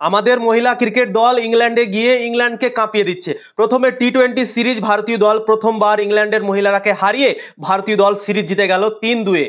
আমাদের মহিলা ক্রিকেট দল ইংল্যান্ডে গিয়ে ইংল্যান্ডকে কাঁপিয়ে দিচ্ছে। প্রথমে টি-20 সিরিজ ভারতীয় দল প্রথমবার ইংল্যান্ডের মহিলারাকে হারিয়ে ভারতীয় দল সিরিজ জিতে গেল 3-2।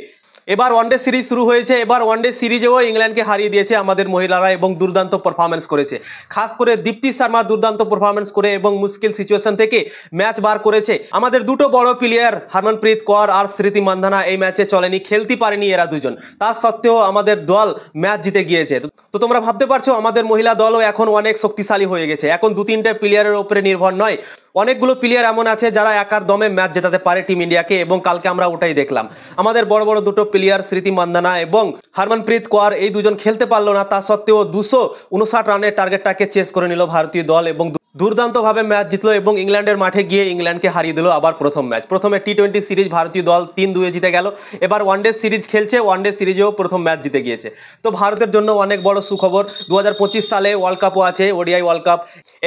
এবার ওয়ানডে সিরিজ শুরু হয়েছে, এবার ওয়ানডে সিরিজেও ইংল্যান্ডকে হারিয়ে দিয়েছে আমাদের মহিলারা এবং দুর্দান্ত পারফরমেন্স করেছে। খাস করে দীপ্তি শর্মা দুর্দান্ত পারফরমেন্স করে এবং মুশকিল সিচুয়েশন থেকে ম্যাচ বার করেছে। আমাদের দুটো বড় প্লেয়ার হরমনপ্রীত কৌর আর স্মৃতি মান্ধানা এই ম্যাচে চলেনি, খেলতে পারেনি এরা দুজন। তা সত্ত্বেও আমাদের দল ম্যাচ জিতে গিয়েছে। তো তোমরা ভাবতে পারছো আমাদের মহিলা দলও এখন অনেক শক্তিশালী হয়ে গেছে। এখন 2-3টে প্লেয়ারের উপরে নির্ভর নয়, অনেকগুলো প্লেয়ার এমন আছে যারা একার দমে ম্যাচ জেতাতে পারে টিম ইন্ডিয়াকে, এবং কালকে আমরা ওটাই দেখলাম। আমাদের বড় বড় দুটো প্লেয়ার স্মৃতি মান্ধানা এবং হরমনপ্রীত কৌর এই দুজন খেলতে পারলো না, তা সত্ত্বেও 259 রানের টার্গেটটাকে চেস করে নিল ভারতীয় দল এবং দুর্দান্তভাবে ম্যাচ জিতলো এবং ইংল্যান্ডের মাঠে গিয়ে ইংল্যান্ডকে হারিয়ে দিল আবার প্রথম ম্যাচ। প্রথমে টি-20 সিরিজ ভারতীয় দল 3-2 জিতে গেল, এবার ওয়ানডে সিরিজ খেলছে, ওয়ানডে সিরিজেও প্রথম ম্যাচ জিতে গিয়েছে। তো ভারতের জন্য অনেক বড় সুখবর। 2025 সালে ওয়ার্ল্ড কাপও আছে, ওডিআই ওয়ার্ল্ড কাপ।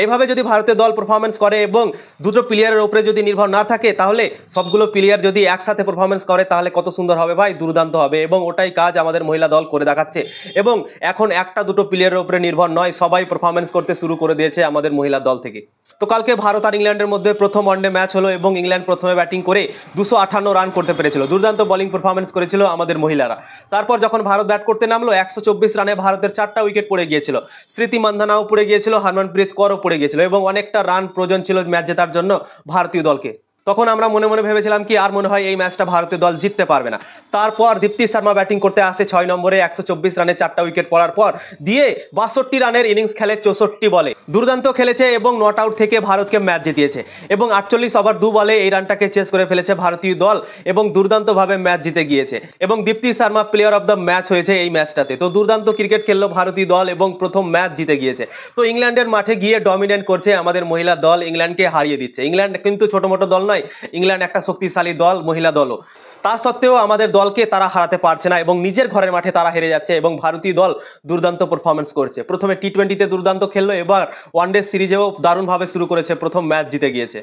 এইভাবে যদি ভারতের দল পারফরমেন্স করে এবং দুটো প্লেয়ারের উপরে যদি নির্ভর না থাকে, তাহলে সবগুলো প্লেয়ার যদি একসাথে পারফরমেন্স করে তাহলে কত সুন্দর হবে ভাই, দুর্দান্ত হবে। এবং ওটাই কাজ আমাদের মহিলা দল করে দেখাচ্ছে। এবং এখন একটা দুটো প্লেয়ারের উপরে নির্ভর নয়, সবাই পারফরমেন্স করতে শুরু করে দিয়েছে আমাদের মহিলা দল থেকে। তো কালকে ভারত আর ইংল্যান্ডের মধ্যে প্রথম ওয়ানডে ম্যাচ হলো এবং ইংল্যান্ড প্রথমে ব্যাটিং করে 258 রান করতে পেরেছিল। দুর্দান্ত বোলিং পারফরমেন্স করেছিল আমাদের মহিলারা। তারপর যখন ভারত ব্যাট করতে নামলো 124 রানে ভারতের 4টা উইকেট পড়ে গিয়েছিল। স্মৃতি মান্ধানাও পড়ে গিয়েছিল, হরমনপ্রীত কৌরও পড়ে গিয়েছিল এবং অনেকটা রান প্রয়োজন ছিল ম্যাচ জেতার জন্য ভারতীয় দলকে। তখন আমরা মনে মনে ভেবেছিলাম কি আর মনে হয় এই ম্যাচটা ভারতীয় দল জিততে পারবে না। তারপর দীপ্তি শর্মা ব্যাটিং করতে আসে 6 নম্বরে 124 রানে 4টা উইকেট পড়ার পর দিয়ে 62 রানের ইনিংস খেলে 64 বলে। দুর্দান্ত খেলেছে এবং নট আউট থেকে ভারতকে ম্যাচ জিতিয়েছে এবং 48 ওভার 2 বলে এই রানটাকে চেস করে ফেলেছে ভারতীয় দল এবং দুর্দান্তভাবে ম্যাচ জিতে গিয়েছে এবং Deepti Sharma player of the match হয়েছে এই ম্যাচটাতে। তো দুর্দান্ত ক্রিকেট খেললো ভারতীয় দল এবং প্রথম ম্যাচ জিতে গিয়েছে। তো ইংল্যান্ডের মাঠে গিয়ে ডমিনেট করছে আমাদের মহিলা দল, ইংল্যান্ডকে হারিয়ে দিচ্ছে। ইংল্যান্ড কিন্তু ছোট মোটো দল নয়, ইংল্যান্ড একটা শক্তিশালী দল, মহিলা দলও। তা সত্ত্বেও আমাদের দলকে তারা হারাতে পারছে না এবং নিজের ঘরের মাঠে তারা হেরে যাচ্ছে এবং ভারতীয় দল দুর্দান্ত পারফরমেন্স করছে। প্রথমে টি-20তে দুর্দান্ত খেললো, এবার ওয়ানডে সিরিজেও দারুণভাবে শুরু করেছে, প্রথম ম্যাচ জিতে গিয়েছে।